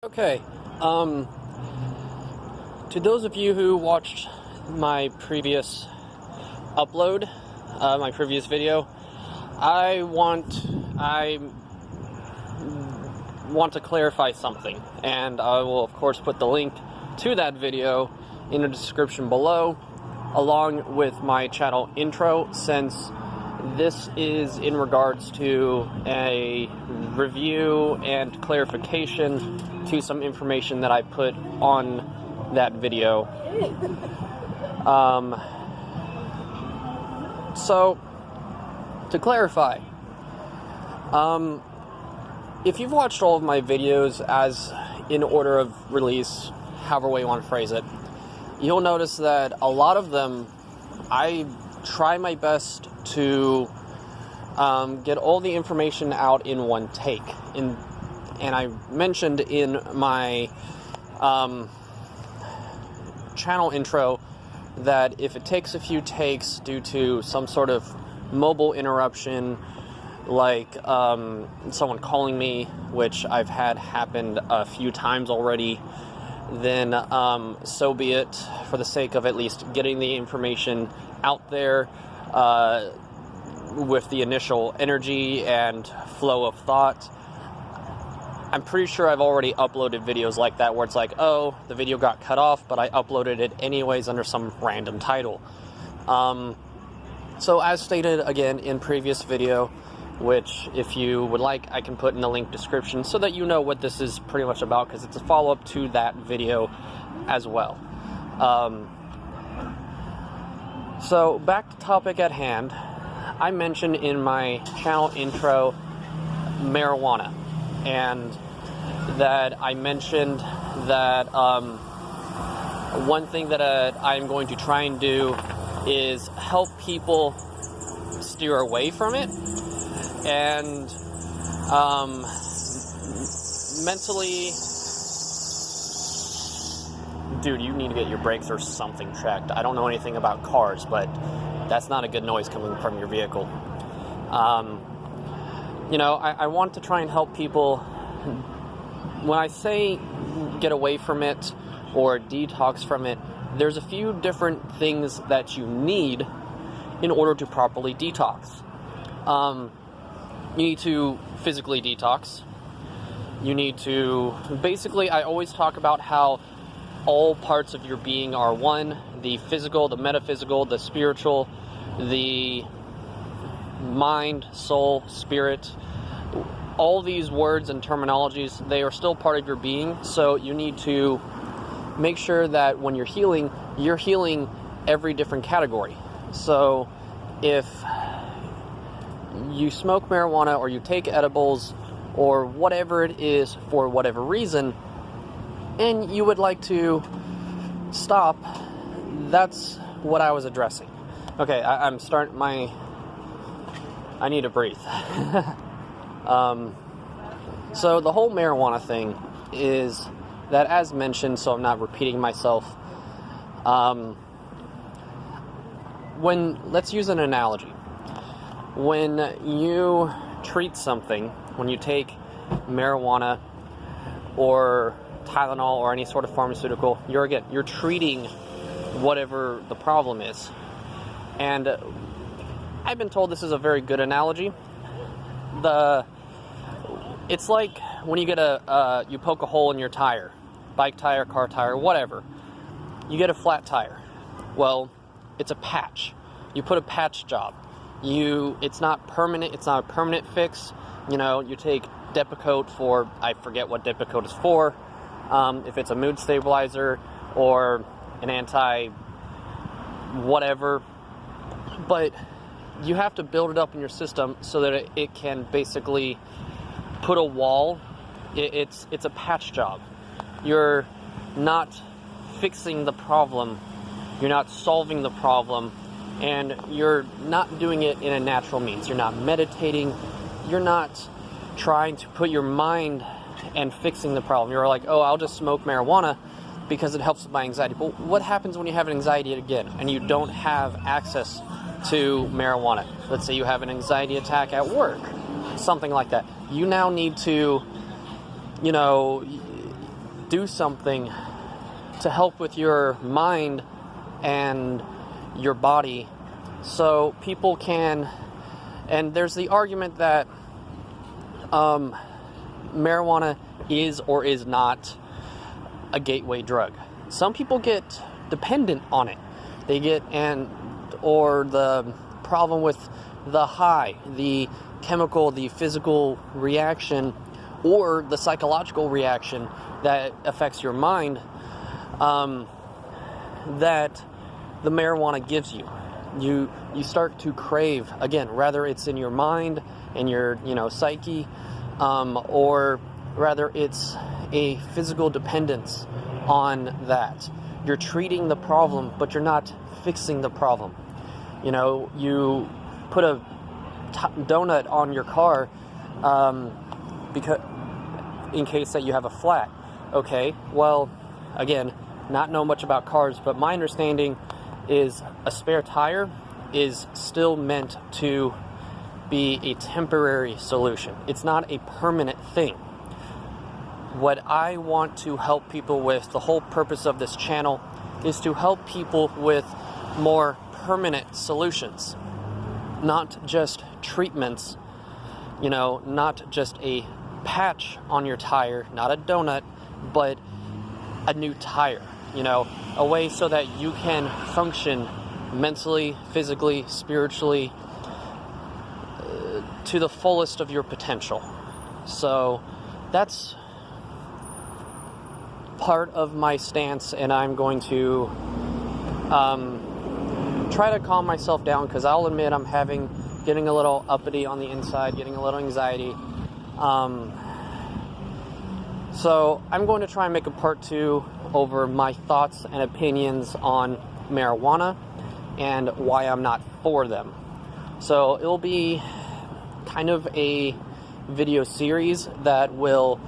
Okay, to those of you who watched my previous upload, my previous video, I want to clarify something, and I will of course put the link to that video in the description below, along with my channel intro, since this is in regards to a review and clarification to some information that I put on that video. So, to clarify, if you've watched all of my videos as in order of release, however way you want to phrase it, you'll notice that a lot of them, I try my best to get all the information out in one take. And I mentioned in my channel intro that if it takes a few takes due to some sort of mobile interruption, like someone calling me, which I've had happen a few times already, then so be it, for the sake of at least getting the information out there with the initial energy and flow of thought. I'm pretty sure I've already uploaded videos like that where it's like, oh, the video got cut off, but I uploaded it anyways under some random title. So as stated again in previous video, which if you would like, I can put in the link description so that you know what this is pretty much about, because it's a follow-up to that video as well. So back to topic at hand. I mentioned in my channel intro marijuana, and that I mentioned that one thing that I'm going to try and do is help people steer away from it, and mentally, dude, you need to get your brakes or something checked. I don't know anything about cars, but that's not a good noise coming from your vehicle. You know, I want to try and help people. When I say get away from it or detox from it, there's a few different things that you need in order to properly detox. You need to physically detox. You need to, basically, I always talk about how all parts of your being are one: the physical, the metaphysical, the spiritual, the mind, soul, spirit. All these words and terminologies, they are still part of your being, so you need to make sure that when you're healing every different category. So if you smoke marijuana or you take edibles or whatever it is for whatever reason, and you would like to stop, that's what I was addressing. Okay, I need to breathe. So the whole marijuana thing is that, as mentioned, so I'm not repeating myself, let's use an analogy. When you treat something, when you take marijuana or Tylenol or any sort of pharmaceutical, you're treating whatever the problem is. And I've been told this is a very good analogy. It's like when you get you poke a hole in your tire, bike tire, car tire, whatever. You get a flat tire. Well, it's a patch. You put a patch job. It's not permanent. It's not a permanent fix. You know, you take Depakote for, I forget what Depakote is for. If it's a mood stabilizer or an anti-whatever. But you have to build it up in your system so that it can basically put a wall. It's a patch job. You're not fixing the problem. You're not solving the problem. And you're not doing it in a natural means. You're not meditating. You're not trying to put your mind and fixing the problem. You're like, oh, I'll just smoke marijuana because it helps with my anxiety. But what happens when you have an anxiety again and you don't have access to marijuana? Let's say you have an anxiety attack at work, something like that. You now need to, do something to help with your mind and your body, so people can. And there's the argument that marijuana is or is not a gateway drug. Some people get dependent on it. They get, or the problem with the high, the chemical, the physical reaction, or the psychological reaction that affects your mind, that the marijuana gives you. You start to crave, again, rather it's in your mind and your psyche, or rather it's a physical dependence on that. You're treating the problem, but you're not fixing the problem. You put a donut on your car because in case that you have a flat. Okay, well, again, not know much about cars, but my understanding is a spare tire is still meant to be a temporary solution. It's not a permanent thing. What I want to help people with, the whole purpose of this channel, is to help people with more permanent solutions, not just treatments, not just a patch on your tire, not a donut, but a new tire, a way so that you can function mentally, physically, spiritually, to the fullest of your potential. So that's part of my stance, and I'm going to try to calm myself down, because I'll admit I'm getting a little uppity on the inside, getting a little anxiety. So I'm going to try and make a part 2 over my thoughts and opinions on marijuana and why I'm not for them. So it'll be kind of a video series that will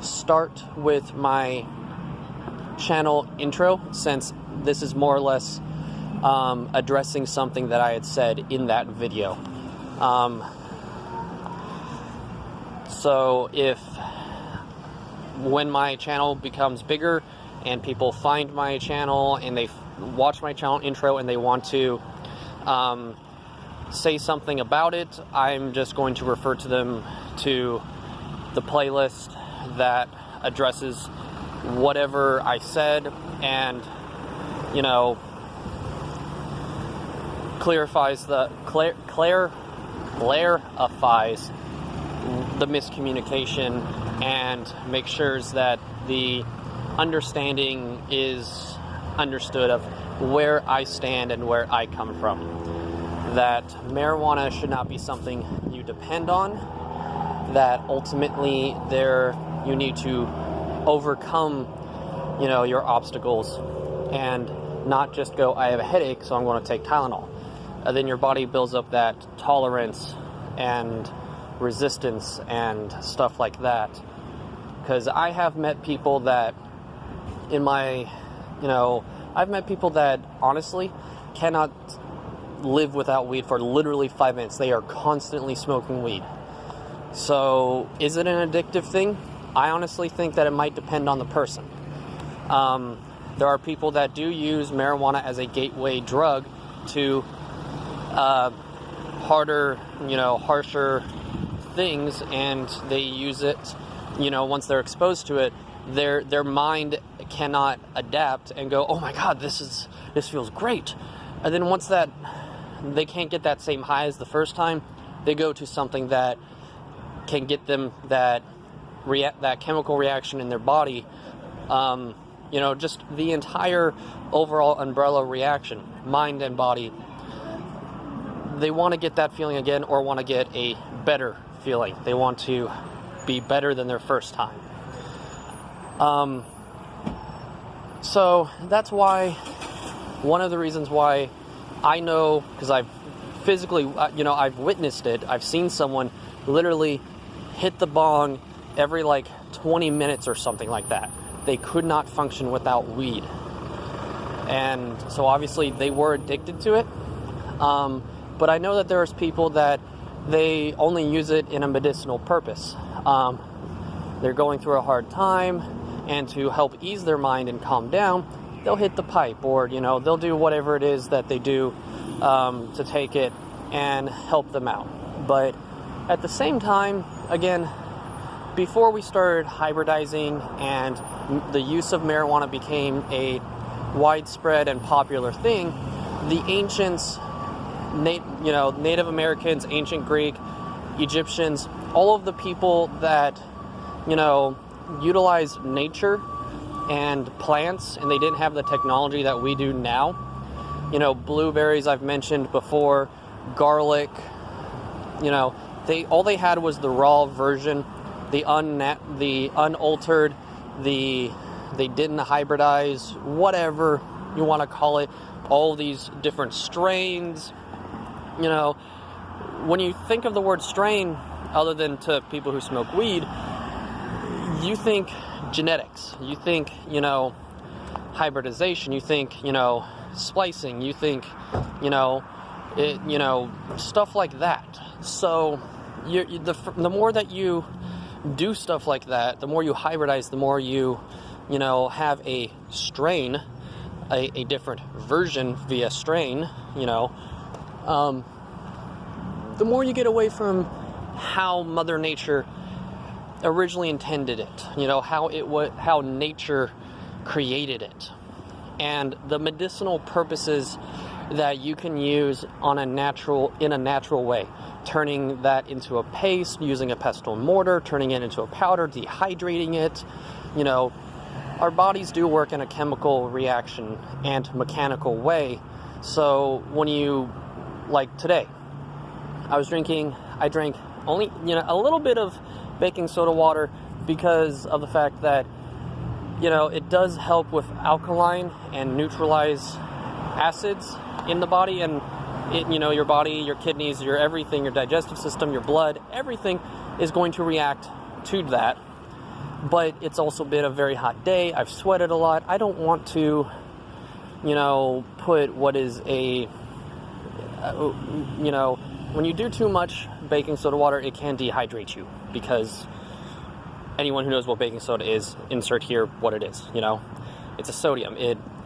start with my channel intro, since this is more or less addressing something that I had said in that video. So when my channel becomes bigger and people find my channel and they watch my channel intro and they want to say something about it, I'm just going to refer to them to the playlist that addresses whatever I said and, clarifies the miscommunication and make sure that the understanding is understood of where I stand and where I come from. That marijuana should not be something you depend on, that ultimately you need to overcome, your obstacles, and not just go, I have a headache, so I'm going to take Tylenol. And then your body builds up that tolerance and resistance and stuff like that. Because I have met people that I've met people that honestly cannot live without weed for literally 5 minutes. They are constantly smoking weed. So is it an addictive thing? I honestly think that it might depend on the person. There are people that do use marijuana as a gateway drug to harsher things, and they use it, once they're exposed to it, their mind cannot adapt and go, oh my god, this feels great. And then once that they can't get that same high as the first time, they go to something that can get them that chemical reaction in their body, just the entire overall umbrella reaction, mind and body. They want to get that feeling again, or want to get a better feeling. They want to be better than their first time. So that's why, one of the reasons why I know, because I've physically, I've witnessed it. I've seen someone literally hit the bong every 20 minutes or something like that. They could not function without weed. And so obviously they were addicted to it. But I know that there's people that they only use it in a medicinal purpose. They're going through a hard time and to help ease their mind and calm down, they'll hit the pipe, or, you know, they'll do whatever it is that they do to take it and help them out. But at the same time, again, before we started hybridizing and the use of marijuana became a widespread and popular thing, the ancients, Native Americans, ancient Greek, Egyptians, all of the people that, utilized nature and plants, and they didn't have the technology that we do now. Blueberries I've mentioned before, garlic, all they had was the raw version, the unaltered, they didn't hybridize, whatever you want to call it, all these different strains. When you think of the word strain, other than to people who smoke weed, you think genetics, you think, hybridization, you think, splicing, you think, stuff like that. So the more that you do stuff like that, the more you hybridize, the more you, have a strain, a different version via strain, the more you get away from how Mother Nature originally intended it, how nature created it, and the medicinal purposes that you can use in a natural way, turning that into a paste, using a pestle and mortar, turning it into a powder, dehydrating it. Our bodies do work in a chemical reaction and mechanical way. So when like today, I drank only, a little bit of baking soda water because of the fact that, it does help with alkaline and neutralize acids in the body, and your body, your kidneys, your everything, your digestive system, your blood, everything is going to react to that. But it's also been a very hot day. I've sweated a lot. I don't want to, put what is when you do too much baking soda water, it can dehydrate you, because anyone who knows what baking soda is, insert here what it is. It's a sodium.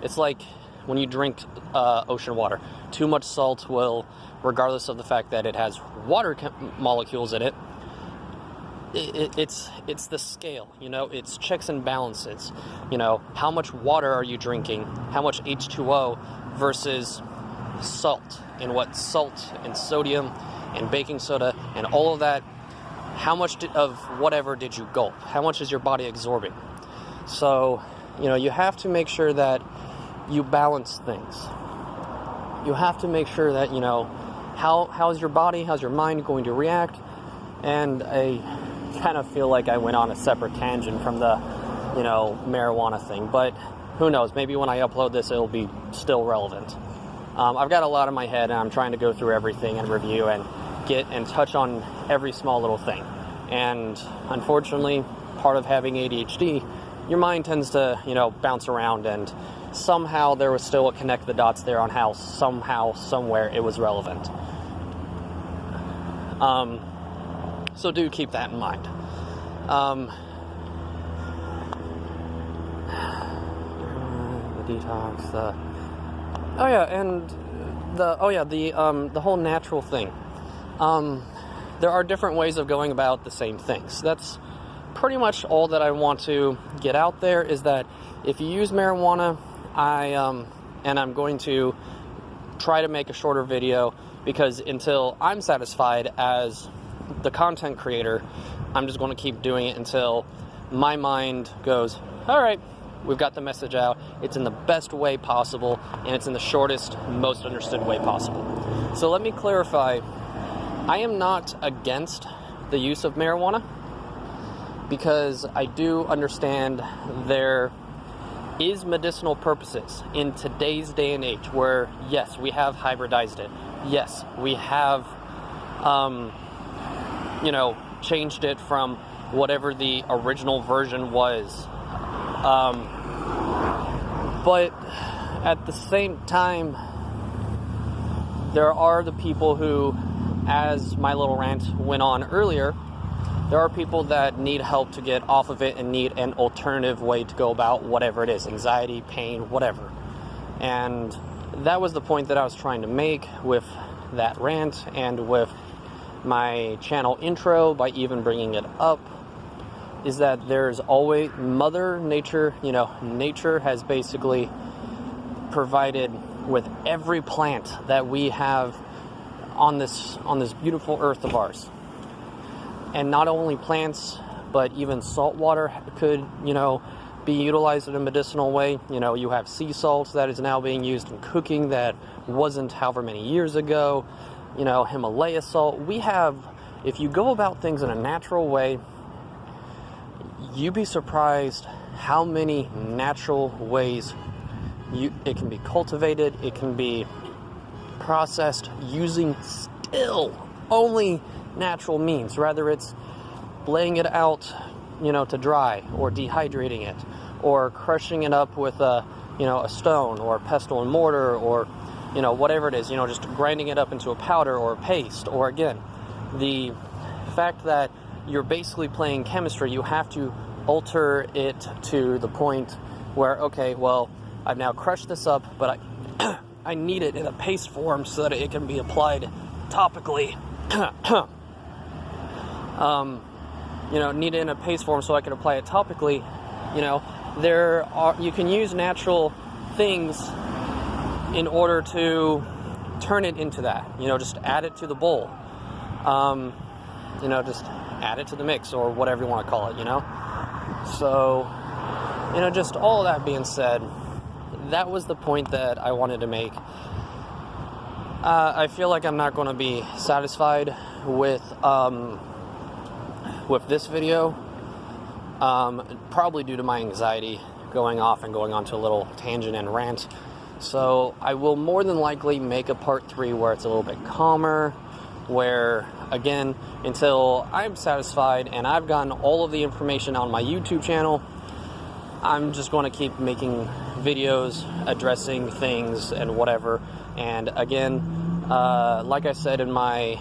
It's like when you drink ocean water. Too much salt will, regardless of the fact that it has water molecules in it, it's the scale, it's checks and balances. How much water are you drinking? How much H2O versus salt, and what salt and sodium and baking soda and all of that, how much of whatever did you gulp? How much is your body absorbing? So, you have to make sure that you balance things. You have to make sure that, how's your body, how's your mind going to react. And I kind of feel like I went on a separate tangent from the, marijuana thing, but who knows, maybe when I upload this, it'll be still relevant. I've got a lot in my head, and I'm trying to go through everything and review and get and touch on every small little thing. And unfortunately, part of having ADHD, your mind tends to, bounce around, and somehow there was still a connect the dots there on how somehow, somewhere it was relevant. So do keep that in mind. The detox, the whole natural thing. There are different ways of going about the same things. That's pretty much all that I want to get out there, is that if you use marijuana, and I'm going to try to make a shorter video, because until I'm satisfied as the content creator, I'm just going to keep doing it until my mind goes, all right, we've got the message out. It's in the best way possible, and it's in the shortest, most understood way possible. So let me clarify. I am not against the use of marijuana, because I do understand there is medicinal purposes in today's day and age where, yes, we have hybridized it. Yes, we have, changed it from whatever the original version was. But at the same time, there are the people who, as my little rant went on earlier, There are people that need help to get off of it and need an alternative way to go about whatever it is, anxiety, pain, whatever. And that was the point that I was trying to make with that rant and with my channel intro, by even bringing it up, is that there's always Mother Nature, nature has basically provided with every plant that we have on this beautiful earth of ours. And not only plants, but even salt water could, be utilized in a medicinal way. You have sea salt that is now being used in cooking that wasn't however many years ago. Himalaya salt. We have, if you go about things in a natural way, you'd be surprised how many natural ways it can be cultivated, it can be processed using still only natural means, whether it's laying it out, to dry, or dehydrating it, or crushing it up with a stone or a pestle and mortar, or whatever it is, just grinding it up into a powder or a paste. Or again, the fact that you're basically playing chemistry, you have to alter it to the point where, okay, well, I've now crushed this up, but I need it in a paste form so that it can be applied topically. Need it in a paste form so I can apply it topically. You can use natural things in order to turn it into that. Just add it to the bowl. Just add it to the mix, or whatever you want to call it, So, just all of that being said, that was the point that I wanted to make. I feel like I'm not going to be satisfied with this video, probably due to my anxiety going off and going on to a little tangent and rant. So I will more than likely make a part 3 where it's a little bit calmer, where, again, until I'm satisfied and I've gotten all of the information on my YouTube channel, I'm just going to keep making videos addressing things and whatever. And again, like I said in my